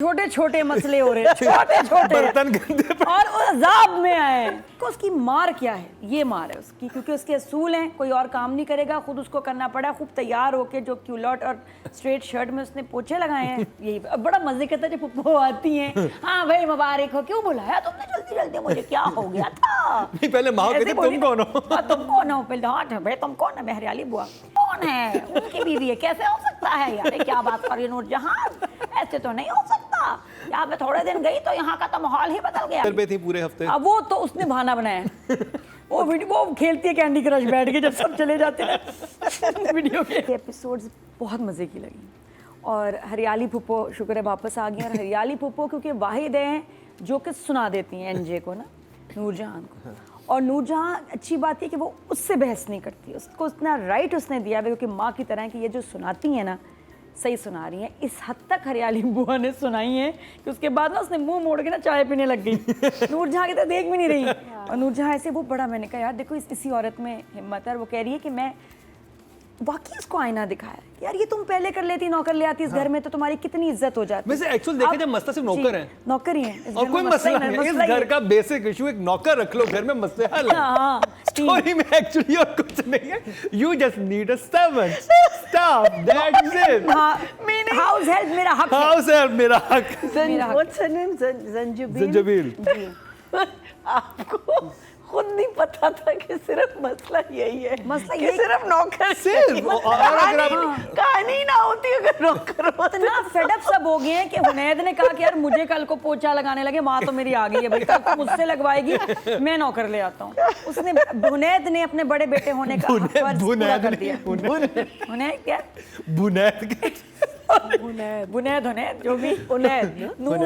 छोटे छोटे मसले हो रहे हैं, छोटे छोटे बर्तन गंदे और अजाब में आए। तो उसकी मार क्या है? ये मार है उसकी, क्योंकि उसके असूल हैं, कोई और काम नहीं करेगा, खुद उसको करना पड़ा। खूब तैयार होके जो क्यूलॉट और स्ट्रेट शर्ट में उसने पोछे लगाए हैं। यही बड़ा मजे करता है जब पुप्पो आती हैं, हाँ भाई मुबारक हो, क्यों बुलाया तुमने जल्दी जल्दी, मुझे क्या हो गया था? नहीं, पहले माँ कहती तुम कौन हो? तुम कौन हो? पहले हाँ भाई तुम कौन है? मैं हरियाली बुआ। कौन है? उनकी बीवी है। कैसे हो सकता है यार? क्या बात कर रही हो नूरजहां, ऐसे तो नहीं हो सकता। यहाँ पे थोड़े दिन गई तो यहाँ का तो माहौल ही बदल गया। पे थी पूरे हफ्ते। अब वो तो उसने बहाना बनाया। वो खेलती है कैंडी क्रश बैठ के जब सब चले जाते हैं वीडियो के। एपिसोड्स बहुत मजे की लगी और हरियाली पुप्पो शुक्र है वापस आ गई। और हरियाली पुप्पो क्योंकि वाहिद हैं जो कि सुना देती हैं एनजे को ना, नूरजहां को। और नूरजहां अच्छी बात है कि वो उससे बहस नहीं करती, उसको इतना राइट उसने दिया है क्योंकि माँ की तरह कि ये जो सुनाती है ना सही सुना रही हैं। इस हद तक हरियाली बुआ ने सुनाई है कि उसके बाद ना उसने मुंह मोड़ के ना चाय पीने लग गई। नूरजहां की तो देख भी नहीं रही। और नूरजहां ऐसे वो बड़ा, मैंने कहा यार देखो इसी औरत में हिम्मत है। और वो कह रही है कि मैं वाकई उसको आईना दिखाया यार, ये तुम पहले कर लेती, नौकर ले आती इस घर में तो तुम्हारी कितनी इज्जत हो जाती। वैसे एक्चुअल देखे जब मसला सिर्फ नौकर है, नौकर ही है और कोई मसला नहीं है। इस घर का बेसिक इशू एक नौकर रख लो घर में, मसले हल है। स्टोरी में एक्चुअली और कुछ नहीं है, you just need a servant, staff, that's it. House help मेरा हक है। हाउस हेल्प मेरा हक। What's her name? जंजबील। आपको खुद नहीं पता था कि सिर्फ मसला यही है, मसला कि यही सिर्फ नौकर सिर्फ और अगर आप कहानी ना होती अगर नौकर होता। इतना फेडअप सब हो गए हैं कि हुनैद ने कहा कि यार मुझे कल को पोछा लगाने लगे, माँ तो मेरी आ गई है भाई, कल को मुझसे लगवाएगी, मैं नौकर ले आता हूँ। उसने हुनैद ने अपने बड़े बेटे होने का फर्ज पूरा कर दिया। हुनैद क्या? बुनैद बुनैद हुनैद जो भी, हुनैद नूर,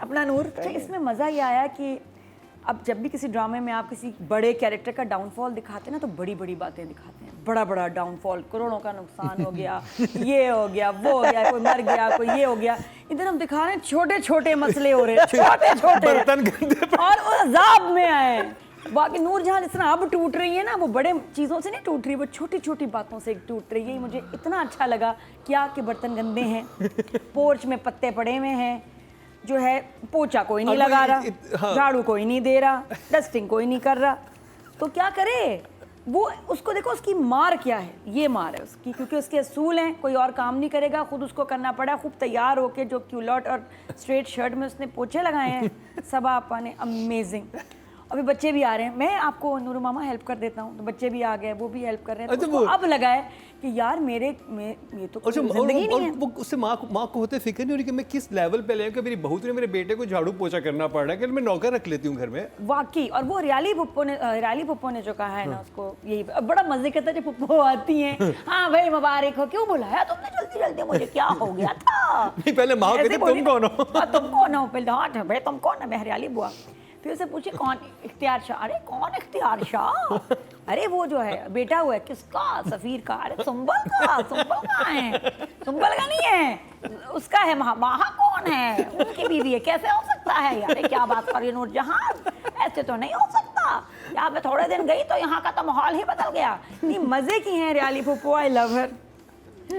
अपना नूर। तो इसमें मजा ये आया कि अब जब भी किसी ड्रामे में आप किसी बड़े कैरेक्टर का डाउनफॉल दिखाते हैं ना तो बड़ी बड़ी बातें दिखाते हैं। बड़ा बड़ा डाउनफॉल, करोड़ों का नुकसान हो गया, ये हो गया, वो हो गया, कोई मर गया, कोई ये हो गया। इधर हम दिखा रहे हैं छोटे छोटे मसले हो रहे हैं, छोटे छोटे बर्तन गंदे और अजाब में आए। बाकी नूरजहां जिस तरह अब टूट रही है ना, वो बड़े चीज़ों से नहीं टूट रही, वो छोटी छोटी बातों से टूट रही है। मुझे इतना अच्छा लगा क्या कि बर्तन गंदे हैं, पोर्च में पत्ते पड़े हुए हैं, जो है पोछा कोई नहीं लगा रहा, झाड़ू कोई नहीं दे रहा, डस्टिंग कोई नहीं कर रहा, तो क्या करे वो? उसको देखो उसकी मार क्या है? ये मार है उसकी, क्योंकि उसके असूल हैं, कोई और काम नहीं करेगा, खुद उसको करना पड़ा। खूब तैयार होके जो क्यूलॉट और स्ट्रेट शर्ट में उसने पोछे लगाए हैं। सबा आपा ने अमेजिंग। अभी बच्चे भी आ रहे हैं, मैं आपको नूर मामा हेल्प कर देता हूँ, तो बच्चे भी आ गए, वो भी हेल्प कर रहे हैं। तो उसको अब लगा है कि यार ये तो जिंदगी नहीं है। वो उससे माँ को होते फिक्र नहीं हो रही कि मैं किस लेवल पे ले कि मेरी बहू ने मेरे बेटे को झाड़ू पोछा करना पड़ रहा है कि मैं नौकर रख लेती हूँ घर में। वाकई। और वो हरियाली पुप्पो ने जो कहा है ना, उसको यही बड़ा मजे करता है जब पुप्पो आती हैं, हाँ भाई मुबारक हो, क्यों बुलाया तुमने जल्दी जल्दी, मुझे क्या हो गया था? नहीं, पहले माँ कहती तुम कौन हो? तुम कौन हो? पहले हाँ भाई तुम कौन है? मैं हरियाली बुआ। फिर उसे पूछे कौन? इख्तियार शाह। अरे कौन इख्तियार शाह? अरे वो जो है बेटा हुआ है किसका? सफीर का। अरे सुंबल का। सुंबल कहाँ है? सुंबल का नहीं है, उसका है। माहा कौन है? उनकी बीवी है। कैसे हो सकता है यार? क्या बात कर रही हो नूरजहां, ऐसे तो नहीं हो सकता। यहाँ पे थोड़े दिन गई तो यहाँ का तो माहौल ही बदल गया। इतनी मजे की है हरियाली पुप्पो, आई लव हर।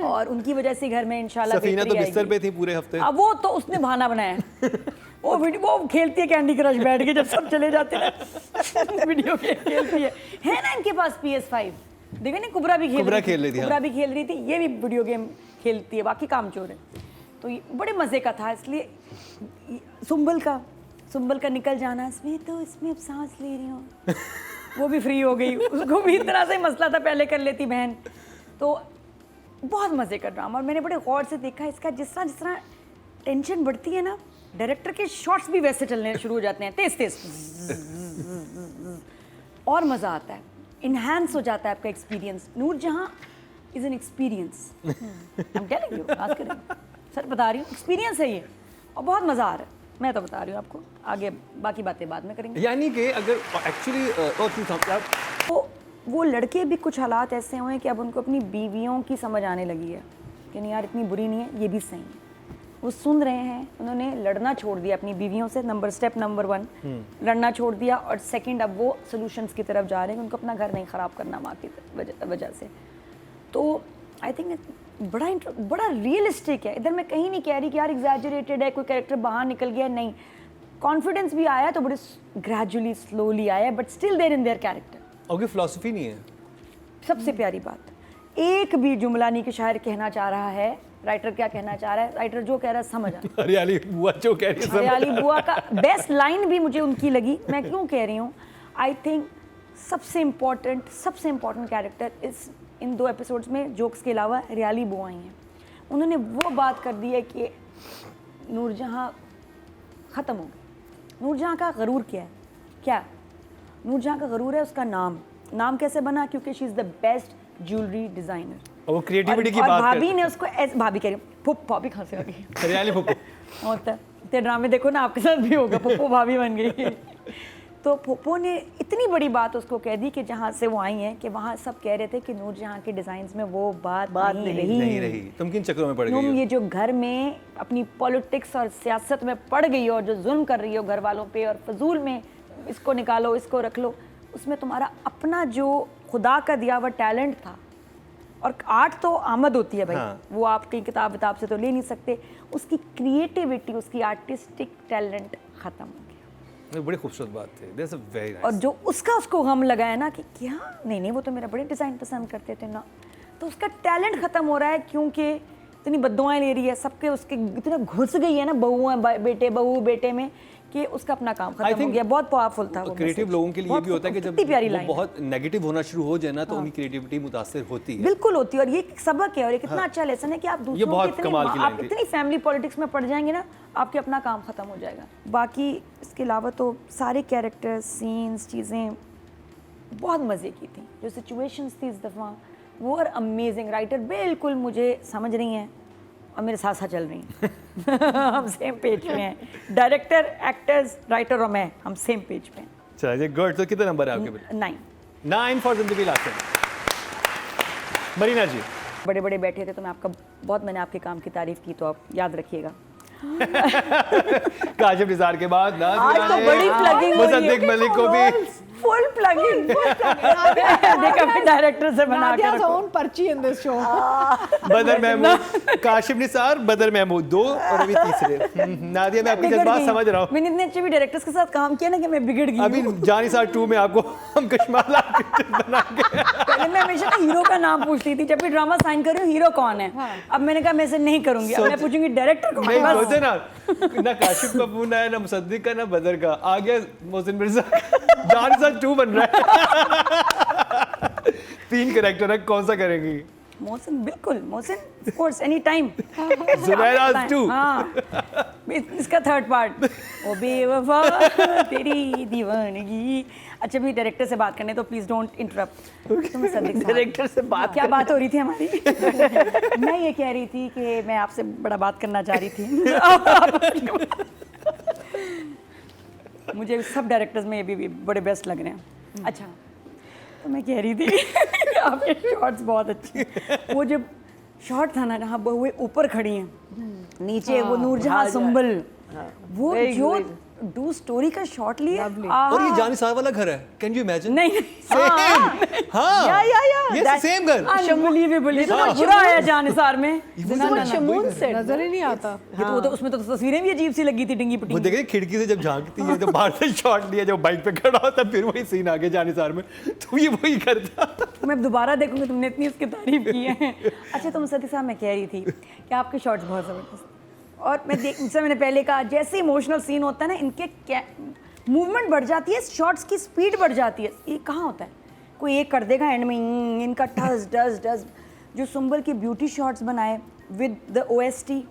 और उनकी वजह से घर में इंशाल्लाह सफीना तो बिस्तर पे थी पूरे हफ्ते। अब वो तो उसने बहाना बनाया। वो खेलती है कैंडी क्रश बैठ के जब सब चले जाते हैं वीडियो गेम खेलती है ना इनके पास PS5। देखिए ना, कुबरा भी खेल रही थी, ये भी वीडियो गेम खेलती है, बाकी काम चोर है। तो ये बड़े मजे का था। इसलिए सुंबल का निकल जाना, इसमें अब सांस ले रही हूँ, वो भी फ्री हो गई, उसको भी इतना से मसला था, पहले कर लेती बहन। तो बहुत मजे का ड्रामा। और मैंने बड़े गौर से देखा इसका, जिस तरह टेंशन बढ़ती है ना, डायरेक्टर के शॉट्स भी वैसे चलने शुरू हो जाते हैं, तेज और मज़ा आता है, इन्हांस हो जाता है आपका experience. Nurjahan is an experience, I am telling you, sir बता रही हूँ, एक्सपीरियंस है ये, और बहुत मज़ा आ रहा है। मैं तो बता रही हूँ आपको, आगे बाकी बातें बाद में करेंगे। यानी कि अगर एक्चुअली वो लड़के भी कुछ हालात ऐसे हुए कि अब उनको अपनी बीवियों की समझ आने लगी है कि नहीं यार इतनी बुरी नहीं है, ये भी सही है। वो सुन रहे हैं, उन्होंने लड़ना छोड़ दिया अपनी बीवियों से। स्टेप नंबर 1 लड़ना छोड़ दिया, और सेकंड अब वो सॉल्यूशंस की तरफ जा रहे हैं कि उनको अपना घर नहीं ख़राब करना माँ की वजह से। तो आई थिंक बड़ा रियलिस्टिक है। इधर मैं कहीं नहीं कह रही कि यार एग्जैजरेटेड है, कोई कैरेक्टर बाहर निकल गया, नहीं। कॉन्फिडेंस भी आया तो बड़े ग्रेजुअली स्लोली आया, but still there in their character. Okay, philosophy नहीं है। सबसे प्यारी बात, एक भी जुमला नहीं कि शायर कहना चाह रहा है, राइटर क्या कहना चाह रहा है, राइटर जो कह रहा है समझ आ। हरियाली बुआ जो कह रही है हरियाली बुआ का बेस्ट लाइन भी मुझे उनकी लगी। मैं क्यों कह रही हूँ, आई थिंक सबसे इम्पोर्टेंट कैरेक्टर इस इन 2 एपिसोड्स में जोक्स के अलावा हरियाली बुआ ही हैं। उन्होंने वो बात कर दी है कि नूरजहाँ ख़त्म हो गई। नूरजहाँ का गरूर क्या है? क्या नूरजहाँ का गरूर है उसका नाम कैसे बना? क्योंकि she is the best jewellery designer. और वो क्रिएटिविटी की और बात भाभी ने उसको भाभी कह रही भाभी कहाँ से आ गई? हरियाली फुप्पो होता है ते ड्रामे देखो ना, आपके साथ भी होगा, पप्पो भाभी बन गई। तो पप्पो ने इतनी बड़ी बात उसको कह दी कि जहाँ से वो आई हैं कि वहाँ सब कह रहे थे कि नूरजहाँ के डिज़ाइंस में वो बात नहीं रही। तुम किन चक्करों में पड़ गई तुम हो? ये जो घर में अपनी पॉलिटिक्स और सियासत में पड़ गई हो, जो जुल्म कर रही हो घर वालों पे, और फजूल में इसको निकालो इसको रख लो, उसमें तुम्हारा अपना जो खुदा का दिया हुआ टैलेंट था। और आर्ट तो आमद होती है भाई, हाँ। वो आपकी किताब विताब से तो ले नहीं सकते। उसकी क्रिएटिविटी, उसकी आर्टिस्टिक टैलेंट ख़त्म हो गया। ये बड़ी खूबसूरत बात थी। That's a very nice. और जो उसको गम लगाया ना कि क्या नहीं वो तो मेरा बड़े डिज़ाइन पसंद करते थे ना, तो उसका टैलेंट ख़त्म हो रहा है क्योंकि इतनी बद्दुआएं ले रही है सबके, उसके इतना घुस गई है ना बहू बेटे में कि उसका अपना काम खत्म हो गया। बहुत पावरफुल था वो। क्रिएटिव लोगों के लिए ये भी होता है कि जब वो बहुत नेगेटिव होना शुरू हो जाए ना तो उनकी क्रिएटिविटी मुतासिर होती है। बिल्कुल होती है। और ये एक सबक है और एक इतना अच्छा लेसन है कि आप दूसरों के आप इतनी फैमिली पॉलिटिक्स में पड़ जाएंगे ना, आपके अपना काम खत्म हो जाएगा। बाकी इसके अलावा तो सारे कैरेक्टर्स, सीन्स, चीज़ें बहुत मज़े की थी। जो सिचुएशंस थी इस दफ़ा वो और अमेजिंग। राइटर बिल्कुल मुझे समझ रही हैं और मेरे साथ साथ चल रही हैं। हम सेम पेज पे हैं। डायरेक्टर, एक्टर्स, राइटर और मैं, हम सेम पेज पे हैं। चलिए गुड। तो कितने नंबर है आपके पे? 9 फॉर जिंदगी लास्ट। मरीना जी बड़े बड़े बैठे थे तो मैंने आपके काम की तारीफ की, तो आप याद रखिएगा। काशिफ निसार के बाद आज तो बड़ी प्लगिंग हो रही है। मुसद्दिक मलिक को भी फुल प्लगिंग देखा मैं डायरेक्टर से बना के Nadia's own पर्ची in this show. बदर महमूद, काशिफ निसार, बदर महमूद 2 और अभी तीसरे। नादिया, मैं आपकी जज्बात समझ रहा हूँ। मैंने इतने अच्छे भी डायरेक्टर्स के साथ काम किया ना कि मैं बिगड़ गई। अभी जानी सार 2 में आपको हम कश्माला बना के पहले मैं हमेशा ना हीरो का नाम पूछती थी, जब भी ड्रामा साइन कर रही हूँ हीरो कौन है। अब मैंने कहा मैं ऐसे नहीं करूंगी, अब मैं पूछूंगी डायरेक्टर कौन है। नहीं सोचे ना काशिफ का फोन आया, ना मुसद्दिक का, ना बदर का, आ गया मोहसिन मिर्जा। जानी सार 2 बन रहा है। 3 कैरेक्टर है, कौन सा करेंगी? मोहसिन, बिल्कुल Mohsin, of course, any time. जुबैरा 2। हाँ, इसका 3rd पार्ट, ओ बेवफा तेरी दीवानगी। अच्छा, भी डायरेक्टर से बात करने तो प्लीज डोंट इंटरप्ट। तुम सदिक डायरेक्टर से बात क्या बात हो रही थी हमारी? मैं ये कह रही थी कि मैं आपसे बड़ा बात करना चाह रही थी। मुझे सब डायरेक्टर्स में ये भी बड़े बेस्ट लग रहे हैं। अच्छा, तो मैं कह रही थी आपके शॉट्स बहुत अच्छे। वो जब शॉट था ना जहाँ बहुएं ऊपर खड़ी हैं, नीचे वो नूरजहाँ सुंबल, वो जो डू स्टोरी का शॉट लिया। और ये जानी सार वाला घर है, कैन यू इमेजिन? नहीं, हाँ, ये सेम घर। अनबिलीवेबल। इतना बुरा आया जानिसार में, शमून से नजर ही नहीं आता। वो तो उसमें तो तस्वीरें भी अजीब सी लगी थी, डिंगी पिटी। वो देखे खिड़की से जब झांकती है, जब बाहर से शॉट लिया, जब बाइक पे खड़ा होता, फिर वही सीन आ गया जानी सार में, तो ये वही करता। मैं दोबारा देखूंगी, तुमने इतनी उसकी तारीफ की है। अच्छा, तो मुसद्दिक साहब, मैं कह रही थी कि आपके शॉट्स बहुत ज़बरदस्त, और मैंने पहले कहा जैसे इमोशनल सीन होता है ना, इनके मूवमेंट बढ़ जाती है, शॉट्स की स्पीड बढ़ जाती है। ये कहाँ होता है, कोई एक कर देगा एंड में, इनका टस डस डस। जो सुंबल की ब्यूटी शॉट्स बनाए विद द OST,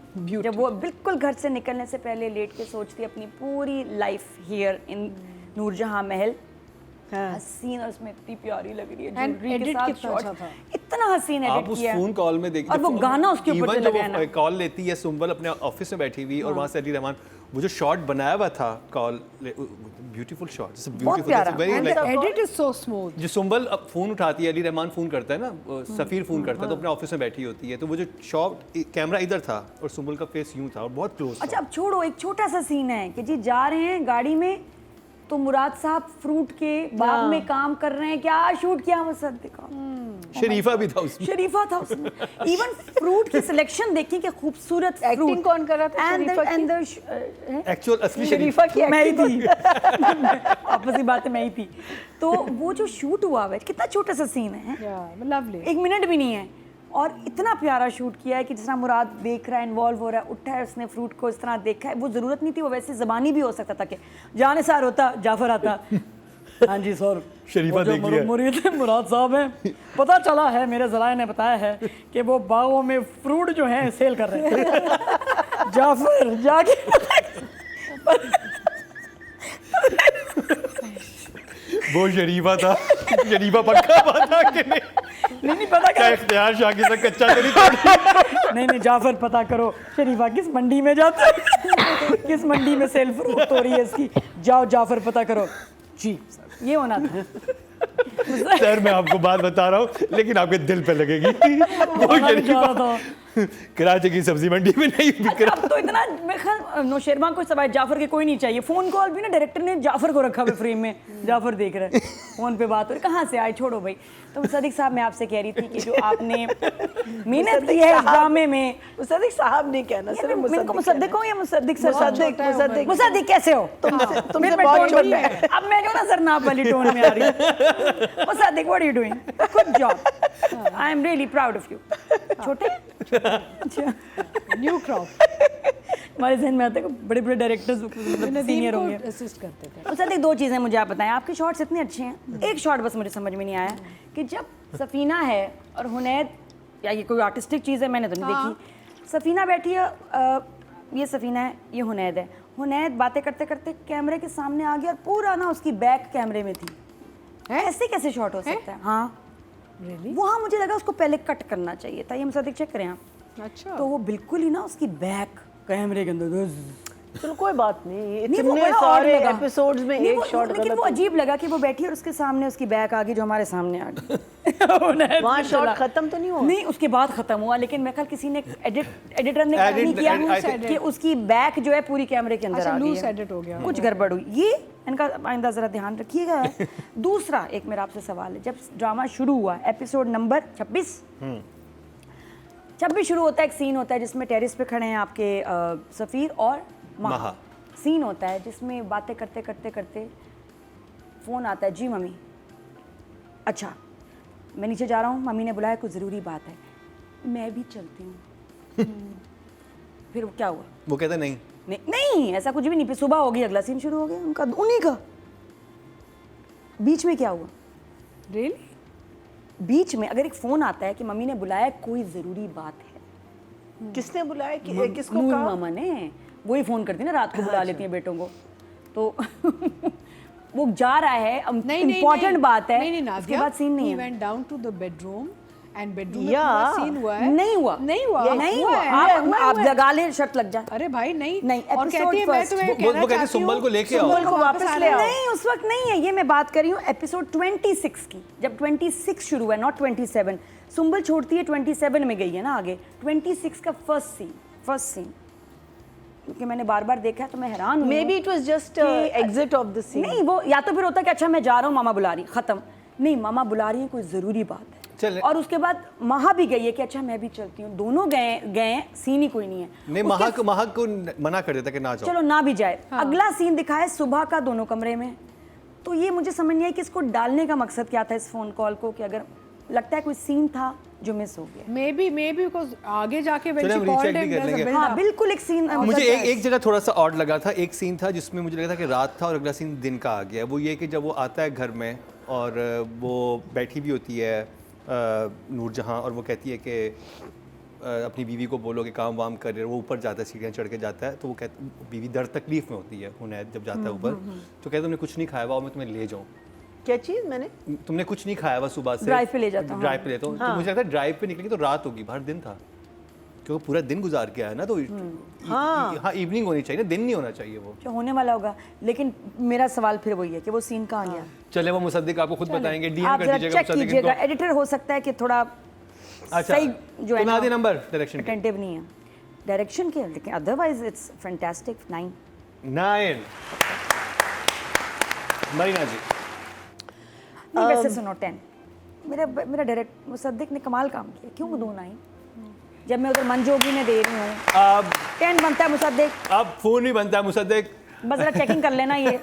जब वो बिल्कुल घर से निकलने से पहले लेट के सोचती है अपनी पूरी लाइफ हियर इन नूरजहाँ महल, हसीन, और उसमें इतनी प्यारी लग रही है ज्वेलरी के साथ शॉट, इतना हसीन एडिट किया। आप उस फोन कॉल में देखिए, और वो गाना उसके ऊपर चला गया ना, कॉल लेती है सुंबल अपने ऑफिस में बैठी हुई, और वहां से अली रहमान, वो जो शॉट बनाया हुआ था call, beautiful shot, edit is so smooth. जो सुंबल अब फोन उठाती है, अली रहमान फोन करता है ना, सफीर फोन करता है, तो अपने ऑफिस में बैठी होती है, तो वो जो शॉट, कैमरा इधर था और सुंबल का फेस यूं था और बहुत क्लोज था। अच्छा, अब छोड़ो, एक छोटा सा सीन है कि जी जा रहे हैं गाड़ी में, तो मुराद साहब फ्रूट के बाग में काम कर रहे हैं, क्या शूट किया मुसद्दिक, शरीफा भी था उसमें। शरीफा था उसमें। इवन फ्रूट की सिलेक्शन देखिए क्या खूबसूरत एक्टिंग कौन कर रहा था शरीफा की? एक्चुअल असली शरीफा की मैं ही एक्टिंग थी। आपस की बात मैं ही थी। तो वो जो शूट हुआ है कितना छोटा सा सीन है, लवली। 1 मिनट भी नहीं है और इतना प्यारा शूट किया है कि जिस तरह मुराद देख रहा है, इन्वॉल्व हो रहा है, उठा है उसने फ्रूट को इस तरह देखा है। वो ज़रूरत नहीं थी, वो वैसे ज़बानी भी हो सकता था कि जाने सार होता जाफर आता, हाँ जी सर शरीफा देख लिया। मुरीद मुराद साहब हैं, पता चला है मेरे ज़राए ने बताया है कि वो बागों में फ्रूट जो हैं सेल कर रहे हैं। जाफर जाके वो शरीफा था। शरीफा पक्का पता कि नहीं पता क्या इख्तियार शाकी से कच्चा तो नहीं तोड़ी। नहीं जाफर पता करो शरीफा किस मंडी में जाता है, किस मंडी में सेल फ्रूट हो रही है इसकी, जाओ जाफर पता करो। जी ये होना था। सर मैं आपको बात बता रहा हूँ लेकिन आपके दिल पे लगेगी। वो शरीफा कराची की सब्जी मंडी में नहीं बिक रहा। अब तो इतना मेरे ख्याल नौशेरमा को सवाल जाफर के कोई नहीं चाहिए। फोन कॉल भी ना डायरेक्टर ने जाफर को रखा हुआ फ्रेम में, जाफर देख रहे हैं फोन पे बात हो रही, कहाँ से आए छोड़ो भाई। तो मुसद्दिक साहब मैं आपसे कह रही थी कि जो आपने मेहनत की है इस ड्रामे में, मुसद्दिक साहब नहीं कहना, सिर्फ मुसद्दिक हो या मुसद्दिक सर? मुसद्दिक मुसद्दिक कैसे हो तुमसे बहुत छोटी है। अब मैं जो ना जरनाब वाली टोन में आ रही हूँ। Musaddiq what are you doing, good job, I am really proud of you. छोटे न्यू क्रॉप हमारे जहन में आते हैं बड़े बड़े डायरेक्टर्स सीनियर होंगे, असिस्ट करते थे। मुसद्दिक 2 चीज़ें मुझे आप बताएं, आपके शॉट्स इतने अच्छे हैं। एक शॉट बस मुझे समझ में नहीं आया कि जब सफीना है और हुनैद, या ये कोई आर्टिस्टिक चीज़ है मैंने तो नहीं देखी, सफीना बैठी है, ये सफीना है, ये हुनैद है, हुनैद बातें करते करते कैमरे के सामने आ गया और पूरा ना उसकी बैक कैमरे में थी। ऐसे कैसे शॉट हो सकता है? हाँ Really? वहाँ मुझे लगा उसको पहले कट करना चाहिए था। ये मुसद्दिक चेक करें आप। अच्छा तो वो बिल्कुल ही ना उसकी बैक कैमरे के अंदर, चलो कोई बात नहीं, नहीं, वो इतने बड़ा सारे odd लगा। एपिसोड्स में नहीं, एक वो- शॉट लेकिन वो गलत। अजीब लगा कि वो बैठी और उसके सामने उसकी बैक आ गई जो हमारे सामने आ गई। वहाँ शॉट खत्म तो नहीं हुआ? नहीं उसके बाद खत्म हुआ, लेकिन मैं ख्याल किसी ने एडिटर ने क्या नहीं किया कि उसकी बैक जो है पूरी कैमरे के अंदर आ गई है। एडिट हो गया, कुछ गड़बड़ हुई, ये इनका आइंदा जरा ध्यान रखिएगा। दूसरा एक मेरा आपसे सवाल है, जब ड्रामा शुरू हुआ एपिसोड नंबर 26 शुरू होता है, एक सीन होता है जिसमें टेरिस पे खड़े हैं आपके सफ़ीर और महा। सीन होता है जिसमें बातें करते करते करते फ़ोन आता है, जी मम्मी, अच्छा मैं नीचे जा रहा हूँ, मम्मी ने बुलाया, कुछ ज़रूरी बात है, मैं भी चलती हूँ। फिर वो क्या हुआ? वो कहते नहीं नहीं ऐसा कुछ भी नहीं। फिर सुबह हो गई, अगला सीन शुरू हो गया उनका, उन्हीं का। बीच में क्या हुआ? रियली? बीच में अगर एक फ़ोन आता है कि मम्मी ने बुलाया, कोई ज़रूरी बात है, किसने बुलाया कि किसको नूर कहा? मामा ने। वही फ़ोन करती है ना, रात को बुला लेती हैं बेटों को। तो वो जा रहा है, इम्पोर्टेंट बात है, उसके बाद सीन नहीं है। He went down to the bedroom and bedroom में Yeah. पूरा सीन हुआ है। नहीं हुआ, नहीं हुआ, नहीं हुआ हुआ। है। आप लगा ले, शर्त लग जाए। अरे भाई नहीं नहीं, और episode कहती है मैं first. तुम्हें वो कहना कहती है चाहती सुम्बल हूँ, को लेके आओ। सुम्बल को वापस वापस ले आओ। नहीं उस वक्त नहीं है, ये मैं बात कर रही हूँ एपिसोड 26 की, जब 26 शुरू हुआ, नॉट 27। सुम्बल छोड़ती है 27 में गई है ना आगे। 26 का फर्स्ट सीन क्योंकि मैंने बार बार देखा है तो मैं हैरान हूँ। Maybe it was just exit of the scene. नहीं वो या तो फिर होता कि अच्छा मैं जा रहा हूँ, मामा बुला रही, खत्म। नहीं, मामा बुला रही है, कोई ज़रूरी बात है। चले। और उसके बाद महा भी गई है कि अच्छा मैं भी चलती हूँ, दोनों गए, सीन ही कोई नहीं है। नहीं, महा को मना कर देता कि ना जाओ। चलो ना भी जाए। अगला सीन दिखाया सुबह का, दोनों कमरे में। तो ये मुझे समझ नहीं आया कि इसको डालने का मकसद क्या था इस फोन कॉल को, कि अगर लगता है कोई सीन था जो मिस हो गया। मे बी बिकॉज आगे जाके when चलो she हम called recheck भी him, कर there's a लेंगे। build हाँ up. बिल्कुल एक सीन मुझे एक जगह थोड़ा सा ऑड लगा था। एक सीन था जिसमें मुझे लगा था कि रात था और अगला सीन दिन का आ गया। वो ये कि जब वो आता है घर में और वो बैठी भी होती है नूरजहां, और वो कहती है कि अपनी बीवी को बोलो कि काम वाम कर रहे, वो ऊपर जाता है, सीढ़ियाँ चढ़ के जाता है, तो वो बीवी दर्द तकलीफ में होती है हुनैद जब जाता है ऊपर, तो कहते तुमने कुछ नहीं खाया हुआ, मैं तुम्हें ले जाऊँ। क्या चीज? मैंने तुमने कुछ नहीं खाया हुआ सुबह से, ड्राइव पे ले जाता हूँ। ड्राइव पे लेता हूँ। तो मुझे लगता है ड्राइव पे निकलेंगे तो रात होगी, बाहर दिन था, क्योंकि पूरा दिन गुजार के आया ना, तो हाँ इवनिंग होनी चाहिए ना, दिन नहीं होना चाहिए वो जो होने वाला होगा। लेकिन मेरा सवाल फिर वही है कि वो सीन कहाँ गया। चले वो मुसद्दिक आपको खुद बताएंगे, डीएम आप कर जरा दीजिएगा चेक कीजिएगा, एडिटर हो सकता है कि थोड़ा सही जो है ना नंबर डायरेक्शन के अटेंटिव नहीं है डायरेक्शन के, लेकिन अदरवाइज इट्स फैंटास्टिक। 9 मरीना जी नहीं वैसे सुनो 10 मेरा मेरा डायरेक्ट मुसद्दिक ने कमाल काम किया, क्यों दूँ नहीं, जब मैं उधर मंजोगी ने दे रही हूँ। अब टेंट बनता है मुसद्दिक, अब फोन नहीं बनता मुसद्दिक। बस जरा चेकिंग कर लेना ये।